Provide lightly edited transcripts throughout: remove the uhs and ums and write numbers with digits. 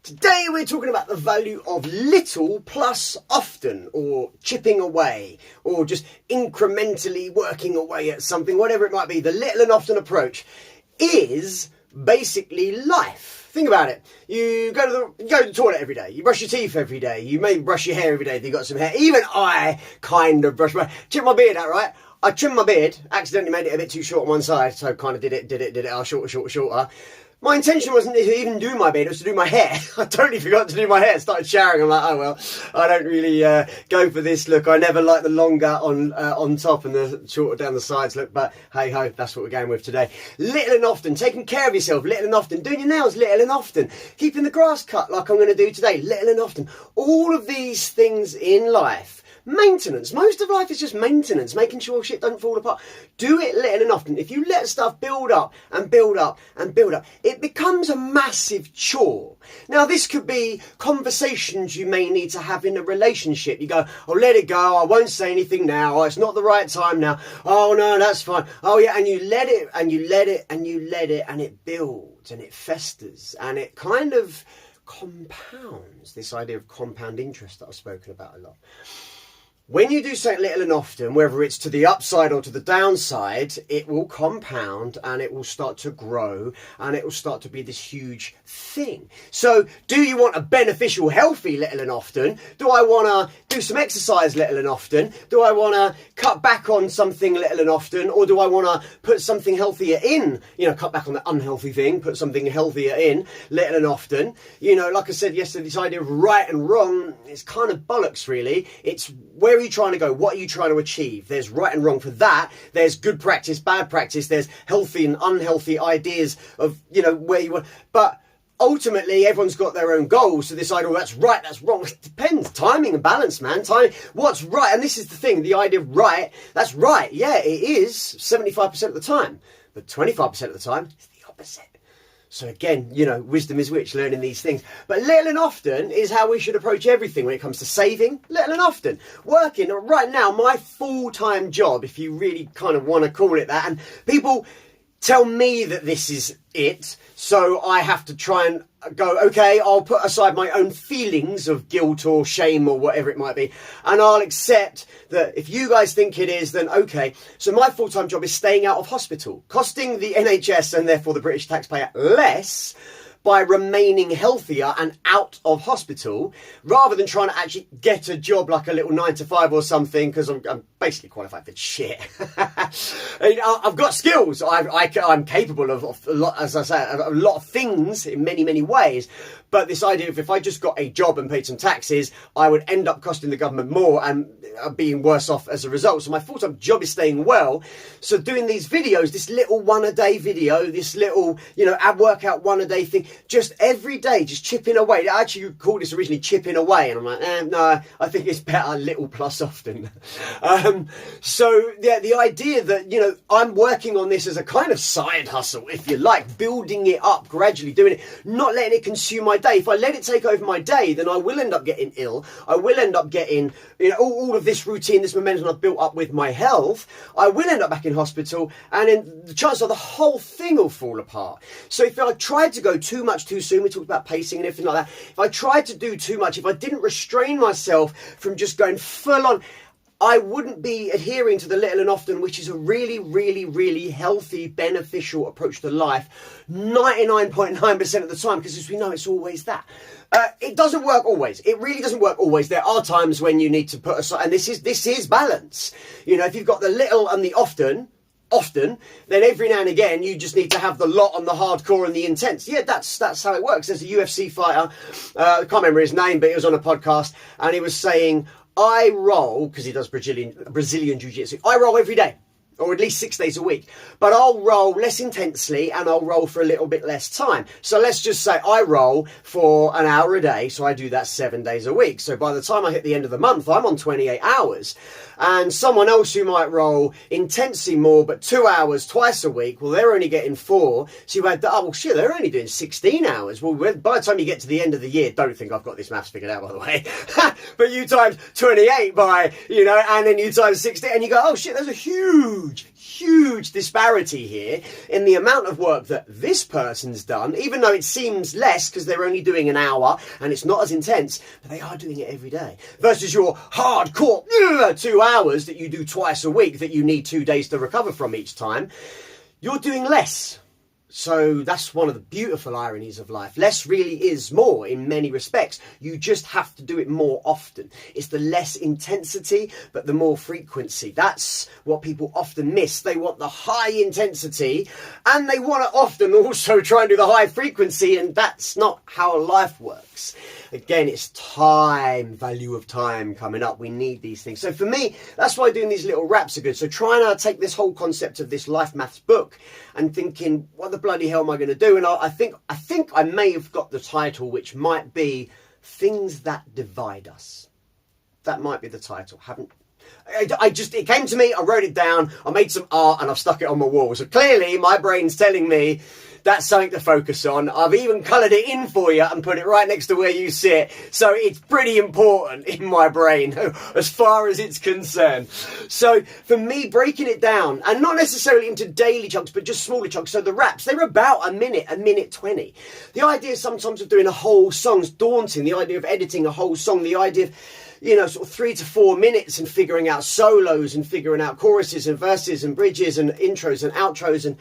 Today we're talking about the value of little plus often, or chipping away, or just incrementally working away at something, whatever it might be. The little and often approach is basically life. Think about it. You go to the toilet every day. You brush your teeth every day. You may brush your hair every day if you've got some hair. Even I kind of chip my beard out, right? I trimmed my beard, accidentally made it a bit too short on one side, so kind of did it, shorter. My intention wasn't to even do my beard, it was to do my hair. I totally forgot to do my hair. Started showering. I'm like, oh well, I don't really go for this look. I never like the longer on top and the shorter down the sides look, but hey ho, that's what we're going with today. Little and often, taking care of yourself, little and often, doing your nails, little and often, keeping the grass cut like I'm going to do today, little and often. All of these things in life. Maintenance. Most of life is just maintenance, making sure shit doesn't fall apart. Do it little and often. If you let stuff build up and build up and build up, it becomes a massive chore. Now, this could be conversations you may need to have in a relationship. You go, oh, let it go. I won't say anything now. Oh, it's not the right time now. Oh, no, that's fine. Oh, yeah. And you let it and you let it and you let it, and it builds and it festers and it kind of compounds. This idea of compound interest that I've spoken about a lot. When you do something little and often, whether it's to the upside or to the downside, it will compound and it will start to grow and it will start to be this huge thing. So do you want a beneficial, healthy little and often? Do I want to do some exercise little and often? Do I want to cut back on something little and often? Or do I want to put something healthier in? You know, cut back on the unhealthy thing, put something healthier in little and often. You know, like I said yesterday, this idea of right and wrong is kind of bollocks, really. It's where are you trying to go? What are you trying to achieve? There's right and wrong for that. There's good practice, bad practice. There's healthy and unhealthy ideas of, you know, where you want. But ultimately, everyone's got their own goals. So this idea, oh, that's right, that's wrong. It depends. Timing and balance, man. Timing. What's right? And this is the thing. The idea of right. That's right. Yeah, it is 75% of the time. But 25% of the time, it's the opposite. So again, you know, wisdom is which, learning these things. But little and often is how we should approach everything when it comes to saving. Little and often. Working. Right now, my full-time job, if you really kind of want to call it that, and people tell me that this is it, so I have to try and go, okay, I'll put aside my own feelings of guilt or shame or whatever it might be, and I'll accept that if you guys think it is, then okay. So my full-time job is staying out of hospital, costing the NHS and therefore the British taxpayer less by remaining healthier and out of hospital, rather than trying to actually get a job like a little 9-to-5 or something, because I'm basically qualified for shit. I've got skills. I'm capable of a lot, as I say, a lot of things in many, many ways. But this idea of if I just got a job and paid some taxes, I would end up costing the government more and being worse off as a result. So my full-time job is staying well. So doing these videos, this little one-a-day video, this little, you know, ab workout one-a-day thing, just every day, just chipping away. I actually called this originally chipping away. And I'm like, no, I think it's better little plus often. So yeah, the idea that, you know, I'm working on this as a kind of side hustle, if you like, building it up, gradually doing it, not letting it consume my day. If I let it take over my day, then I will end up getting ill. I will end up getting, you know, all of this routine, this momentum I've built up with my health. I will end up back in hospital, and then the chances are the whole thing will fall apart. So if I tried to go too much too soon, we talked about pacing and everything like that. If I tried to do too much, if I didn't restrain myself from just going full on, I wouldn't be adhering to the little and often, which is a really, really, really healthy, beneficial approach to life 99.9% of the time, because as we know, it's always that. It doesn't work always. It really doesn't work always. There are times when you need to put aside, and this is balance. You know, if you've got the little and the often, then every now and again you just need to have the lot and the hardcore and the intense. Yeah, that's how it works. There's a UFC fighter, I can't remember his name, but he was on a podcast and he was saying, I roll, because he does Brazilian jiu-jitsu, I roll every day, or at least 6 days a week, but I'll roll less intensely and I'll roll for a little bit less time. So let's just say I roll for an hour a day, so I do that 7 days a week. So by the time I hit the end of the month, I'm on 28 hours. And someone else who might roll intensely more, but 2 hours twice a week, well, they're only getting 4. So you had, oh, well, shit, they're only doing 16 hours. Well, by the time you get to the end of the year, don't think I've got this maths figured out, by the way, but you times 28 by, you know, and then you times 16, and you go, oh, shit, there's a huge huge disparity here in the amount of work that this person's done, even though it seems less because they're only doing an hour and it's not as intense, but they are doing it every day, versus your hardcore 2 hours that you do twice a week that you need 2 days to recover from each time. You're doing less. So that's one of the beautiful ironies of life. Less really is more in many respects. You just have to do it more often. It's the less intensity, but the more frequency. That's what people often miss. They want the high intensity and they want to often also try and do the high frequency, and that's not how life works. Again, it's time, value of time coming up. We need these things. So for me, that's why doing these little raps are good. So trying to take this whole concept of this life maths book and thinking, what the bloody hell am I going to do? And I think I may have got the title, which might be Things That Divide Us. That might be the title. It came to me, I wrote it down, I made some art and I've stuck it on my wall. So clearly my brain's telling me that's something to focus on. I've even coloured it in for you and put it right next to where you sit. So it's pretty important in my brain as far as it's concerned. So for me, breaking it down, and not necessarily into daily chunks, but just smaller chunks. So the raps, they're about a minute 20. The idea sometimes of doing a whole song's daunting. The idea of editing a whole song, the idea of sort of 3 to 4 minutes and figuring out solos and figuring out choruses and verses and bridges and intros and outros and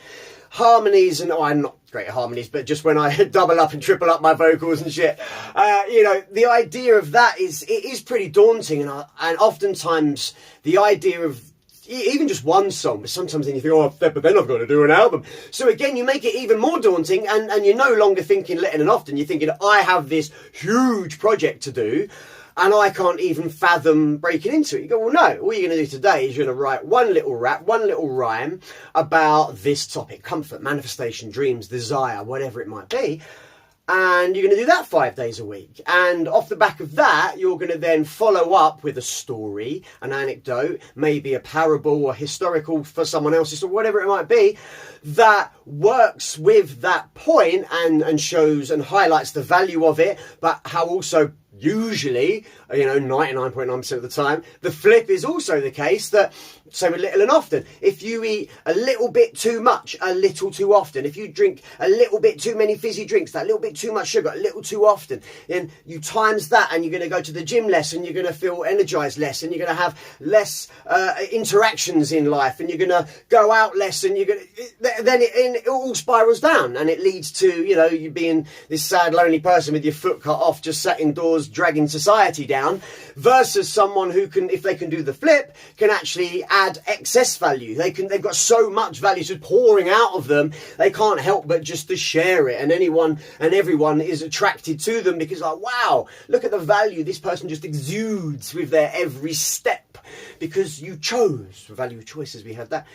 harmonies. And I'm not great at harmonies, but just when I double up and triple up my vocals and shit, the idea of that is pretty daunting. And oftentimes the idea of even just one song, but sometimes then you think, but then I've got to do an album. So again, you make it even more daunting, and you're no longer thinking little and often. You're thinking, I have this huge project to do, and I can't even fathom breaking into it. You go, well, no, all you're going to do today is you're going to write one little rap, one little rhyme about this topic: comfort, manifestation, dreams, desire, whatever it might be. And you're going to do that 5 days a week. And off the back of that, you're going to then follow up with a story, an anecdote, maybe a parable or historical for someone else's, or whatever it might be, that works with that point and shows and highlights the value of it, but how also usually, 99.9% of the time, the flip is also the case that, so with little and often, if you eat a little bit too much, a little too often, if you drink a little bit too many fizzy drinks, that little bit too much sugar, a little too often, then you times that, and you're going to go to the gym less, and you're going to feel energized less, and you're going to have less interactions in life, and you're going to go out less, and then it all spirals down, and it leads to, you being this sad, lonely person with your foot cut off, just sat indoors, dragging society down, versus someone who can, if they can do the flip, can actually add excess value. They've got so much value just pouring out of them, they can't help but just to share it, and anyone and everyone is attracted to them because, like, wow, look at the value this person just exudes with their every step, because you chose, value of choices, we had that.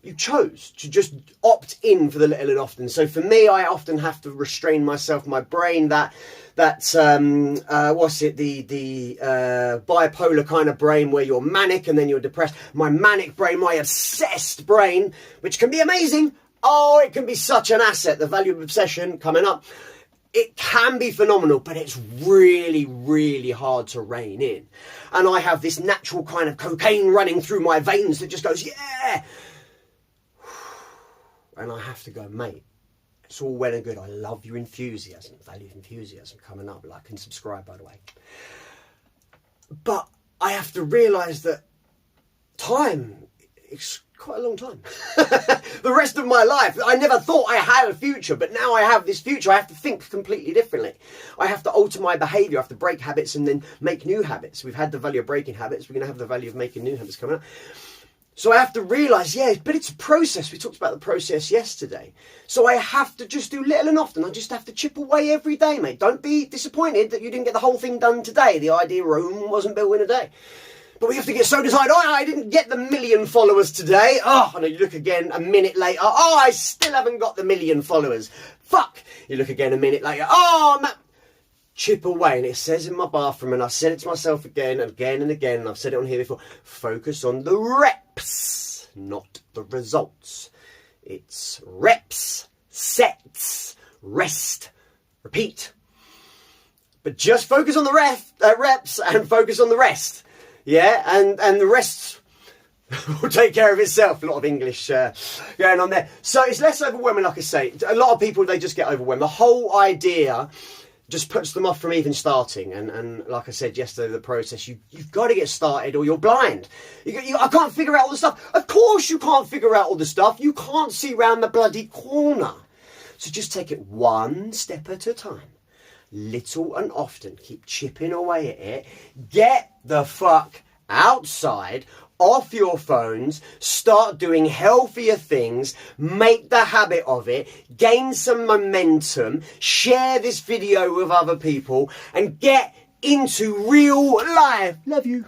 You chose to just opt in for the little and often. So for me, I often have to restrain myself, my brain, the bipolar kind of brain where you're manic and then you're depressed. My manic brain, my obsessed brain, which can be amazing. Oh, it can be such an asset. The value of obsession coming up. It can be phenomenal, but it's really, really hard to rein in. And I have this natural kind of cocaine running through my veins that just goes, yeah. And I have to go, mate, it's all well and good. I love your enthusiasm, value of enthusiasm coming up. Like and subscribe, by the way. But I have to realise that time is quite a long time. The rest of my life, I never thought I had a future, but now I have this future. I have to think completely differently. I have to alter my behaviour. I have to break habits and then make new habits. We've had the value of breaking habits. We're going to have the value of making new habits coming up. So I have to realise, but it's a process. We talked about the process yesterday. So I have to just do little and often. I just have to chip away every day, mate. Don't be disappointed that you didn't get the whole thing done today. The idea Rome wasn't built in a day. But we have to get so disappointed. Oh, I didn't get the 1 million followers today. Oh, and you look again a minute later. Oh, I still haven't got the 1 million followers. Fuck. You look again a minute later. Oh, man. Chip away. And it says in my bathroom, and I've said it to myself again and again and again, and I've said it on here before, focus on the reps, not the results. It's reps, sets, rest, repeat. But just focus on the reps and focus on the rest. Yeah, and the rest will take care of itself. A lot of English going on there. So it's less overwhelming, like I say. A lot of people, they just get overwhelmed. The whole idea just puts them off from even starting. And like I said yesterday, the process, you've got to get started or you're blind. I can't figure out all the stuff. Of course you can't figure out all the stuff. You can't see round the bloody corner. So just take it one step at a time. Little and often. Keep chipping away at it. Get the fuck outside, off your phones, start doing healthier things, make the habit of it, gain some momentum, share this video with other people, and get into real life. Love you.